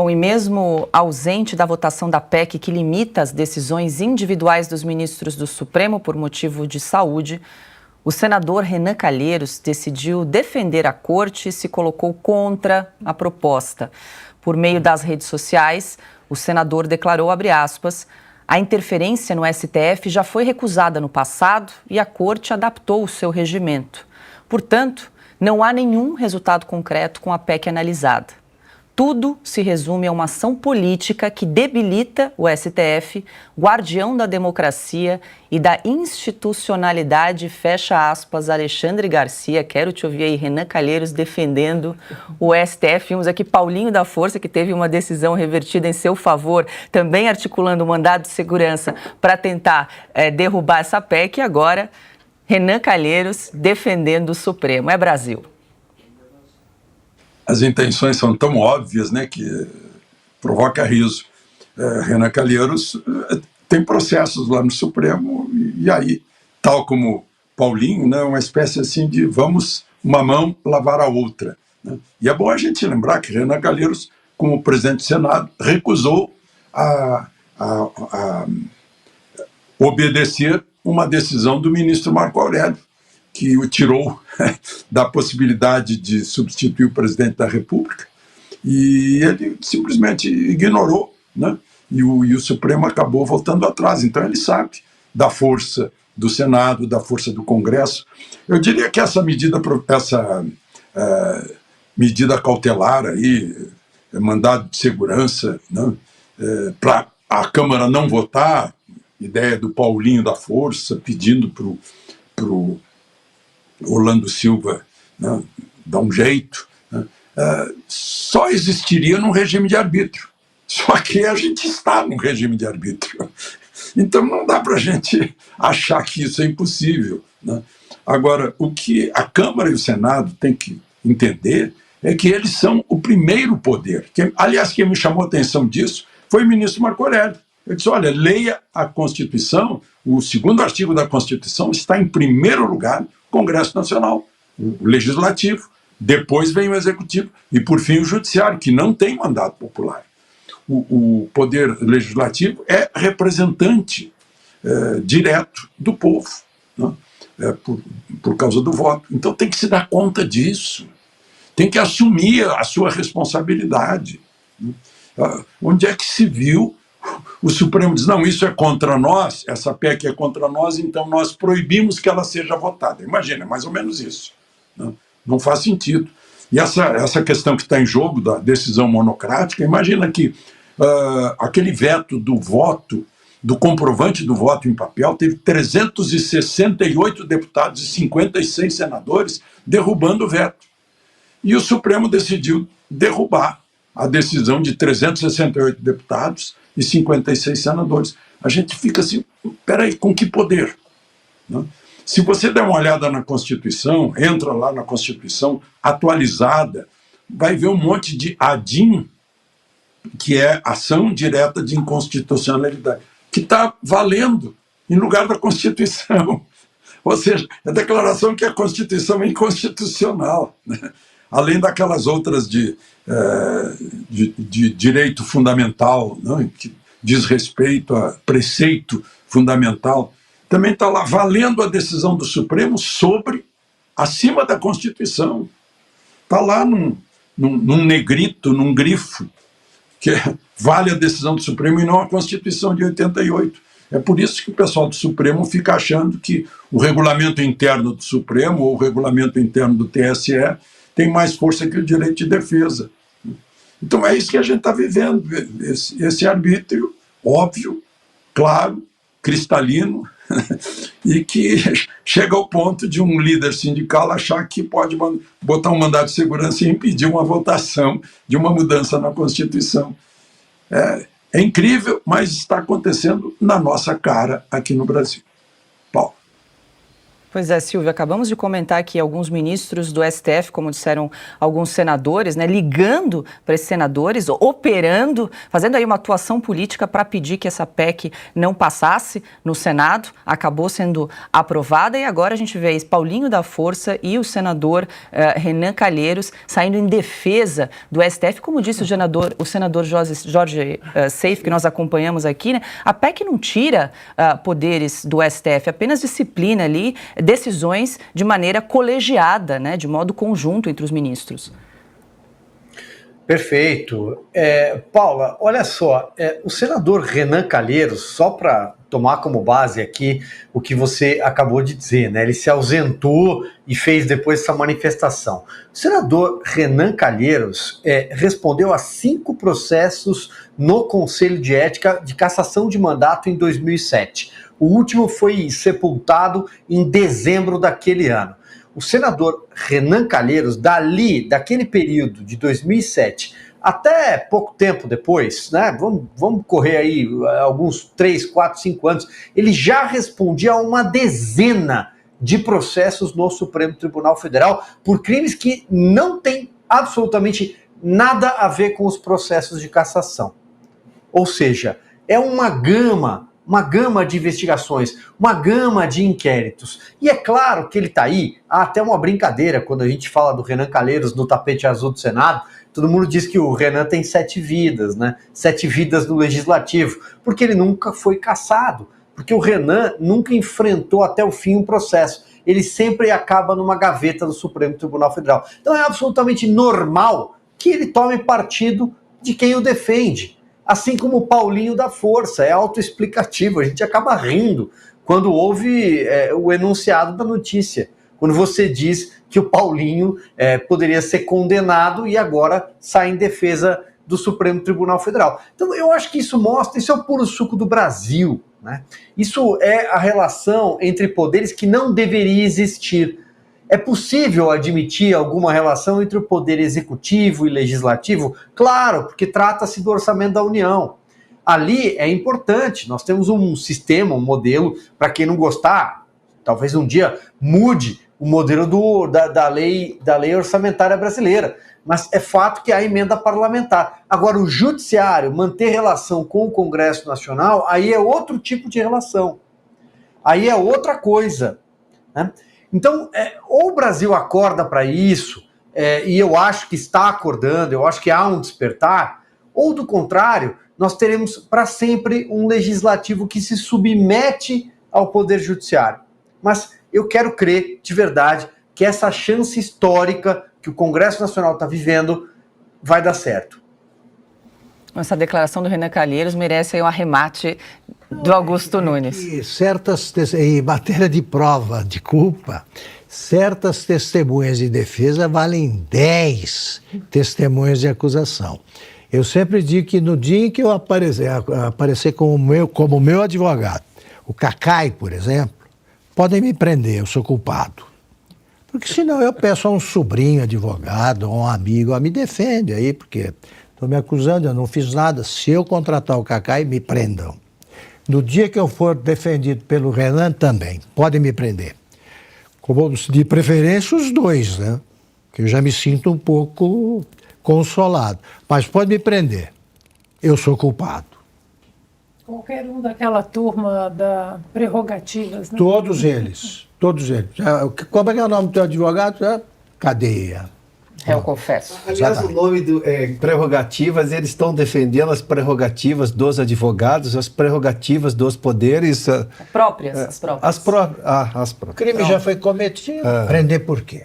Bom, e mesmo ausente da votação da PEC que limita as decisões individuais dos ministros do Supremo por motivo de saúde, o senador Renan Calheiros decidiu defender a corte e se colocou contra a proposta. Por meio das redes sociais, o senador declarou, abre aspas, a interferência no STF já foi recusada no passado e a corte adaptou o seu regimento. Portanto, não há nenhum resultado concreto com a PEC analisada. Tudo se resume a uma ação política que debilita o STF, guardião da democracia e da institucionalidade, fecha aspas, Alexandre Garcia. Quero te ouvir aí, Renan Calheiros, defendendo o STF. Vimos aqui Paulinho da Força, que teve uma decisão revertida em seu favor, também articulando um mandado de segurança para tentar derrubar essa PEC. E agora, Renan Calheiros defendendo o Supremo. É Brasil. As intenções são tão óbvias, né, que provoca riso. Renan Calheiros tem processos lá no Supremo e aí, tal como Paulinho, né, uma espécie assim de vamos uma mão lavar a outra. Né? E é bom a gente lembrar que Renan Calheiros, como presidente do Senado, recusou a obedecer uma decisão do ministro Marco Aurélio, que o tirou da possibilidade de substituir o presidente da República, e ele simplesmente ignorou, né? E o Supremo acabou voltando atrás. Então ele sabe da força do Senado, da força do Congresso. Eu diria que essa medida cautelar aí, mandado de segurança, né? Para a Câmara não votar, ideia do Paulinho da Força, pedindo para o Orlando Silva, né, dar um jeito, né, só existiria num regime de arbítrio. Só que a gente está num regime de arbítrio. Então não dá para a gente achar que isso é impossível. Né? Agora, o que a Câmara e o Senado têm que entender é que eles são o primeiro poder. Aliás, quem me chamou a atenção disso foi o ministro Marco Aurélio. Ele disse, olha, leia a Constituição, o segundo artigo da Constituição está em primeiro lugar o Congresso Nacional, o Legislativo, depois vem o Executivo e, por fim, o Judiciário, que não tem mandato popular. O Poder Legislativo é representante direto do povo, né? Por causa do voto. Então tem que se dar conta disso, tem que assumir a sua responsabilidade. Né? Onde é que se viu o Supremo diz, não, isso é contra nós, essa PEC é contra nós, então nós proibimos que ela seja votada. Imagina, é mais ou menos isso. Né? Não faz sentido. E essa questão que está em jogo da decisão monocrática, imagina que aquele veto do voto, do comprovante do voto em papel, teve 368 deputados e 56 senadores derrubando o veto. E o Supremo decidiu derrubar a decisão de 368 deputados e 56 senadores. A gente fica assim, peraí, com que poder? Né? Se você der uma olhada na Constituição, entra lá na Constituição atualizada, vai ver um monte de ADIM, que é ação direta de inconstitucionalidade, que está valendo em lugar da Constituição. Ou seja, é a declaração que a Constituição é inconstitucional, né? Além daquelas outras de direito fundamental, né, que diz respeito a preceito fundamental, também está lá valendo a decisão do Supremo acima da Constituição. Está lá num negrito, num grifo, que vale a decisão do Supremo e não a Constituição de 88. É por isso que o pessoal do Supremo fica achando que o regulamento interno do Supremo ou o regulamento interno do TSE tem mais força que o direito de defesa. Então é isso que a gente está vivendo, esse arbítrio óbvio, claro, cristalino, e que chega ao ponto de um líder sindical achar que pode botar um mandado de segurança e impedir uma votação de uma mudança na Constituição. É incrível, mas está acontecendo na nossa cara aqui no Brasil. Paulo. Pois é, Silvia, acabamos de comentar aqui alguns ministros do STF, como disseram alguns senadores, né, ligando para esses senadores, operando, fazendo aí uma atuação política para pedir que essa PEC não passasse no Senado, acabou sendo aprovada e agora a gente vê aí Paulinho da Força e o senador Renan Calheiros saindo em defesa do STF, como disse o senador Jorge Seif, que nós acompanhamos aqui, né, a PEC não tira poderes do STF, apenas disciplina ali decisões de maneira colegiada, né, de modo conjunto entre os ministros. Perfeito. Paula, olha só, o senador Renan Calheiros, só para tomar como base aqui o que você acabou de dizer, né? Ele se ausentou e fez depois essa manifestação. O senador Renan Calheiros respondeu a 5 processos no Conselho de Ética de cassação de mandato em 2007. O último foi sepultado em dezembro daquele ano. O senador Renan Calheiros, daquele período de 2007 até pouco tempo depois, né, vamos correr aí alguns 3, 4, 5 anos, ele já respondia a uma dezena de processos no Supremo Tribunal Federal por crimes que não têm absolutamente nada a ver com os processos de cassação. Ou seja, é uma gama de investigações, uma gama de inquéritos. E é claro que ele está aí, há até uma brincadeira, quando a gente fala do Renan Calheiros no tapete azul do Senado, todo mundo diz que o Renan tem 7 vidas, né? 7 vidas no Legislativo, porque ele nunca foi cassado, porque o Renan nunca enfrentou até o fim um processo. Ele sempre acaba numa gaveta do Supremo Tribunal Federal. Então é absolutamente normal que ele tome partido de quem o defende. Assim como o Paulinho da Força, é autoexplicativo, a gente acaba rindo quando ouve o enunciado da notícia, quando você diz que o Paulinho poderia ser condenado e agora sai em defesa do Supremo Tribunal Federal. Então eu acho que isso mostra, isso é o puro suco do Brasil, né? Isso é a relação entre poderes que não deveria existir. É possível admitir alguma relação entre o poder executivo e legislativo? Claro, porque trata-se do orçamento da União. Ali é importante, nós temos um sistema, um modelo, para quem não gostar, talvez um dia mude o modelo da lei orçamentária brasileira, mas é fato que há emenda parlamentar. Agora, o judiciário manter relação com o Congresso Nacional, aí é outro tipo de relação, aí é outra coisa, né? Então, ou o Brasil acorda para isso, e eu acho que está acordando, eu acho que há um despertar, ou do contrário, nós teremos para sempre um legislativo que se submete ao poder judiciário. Mas eu quero crer, de verdade, que essa chance histórica que o Congresso Nacional está vivendo vai dar certo. Essa declaração do Renan Calheiros merece aí um arremate do Augusto Nunes. Em matéria de prova de culpa, certas testemunhas de defesa valem 10 testemunhas de acusação. Eu sempre digo que no dia em que eu aparecer como meu advogado, o Cacai, por exemplo, podem me prender, eu sou culpado. Porque senão eu peço a um sobrinho advogado, a um amigo, me defende aí, porque estão me acusando, eu não fiz nada. Se eu contratar o Cacai, me prendam. No dia que eu for defendido pelo Renan, também, podem me prender. Como, de preferência os dois, né? Que eu já me sinto um pouco consolado. Mas pode me prender. Eu sou culpado. Qualquer um daquela turma da prerrogativas, né? Todos eles. Como é que é o nome do teu advogado? Cadeia. Eu confesso. Aliás, o nome do prerrogativas, eles estão defendendo as prerrogativas dos advogados, as prerrogativas dos poderes. Próprias, as próprias. As próprias. O crime já foi cometido. Prender por quê?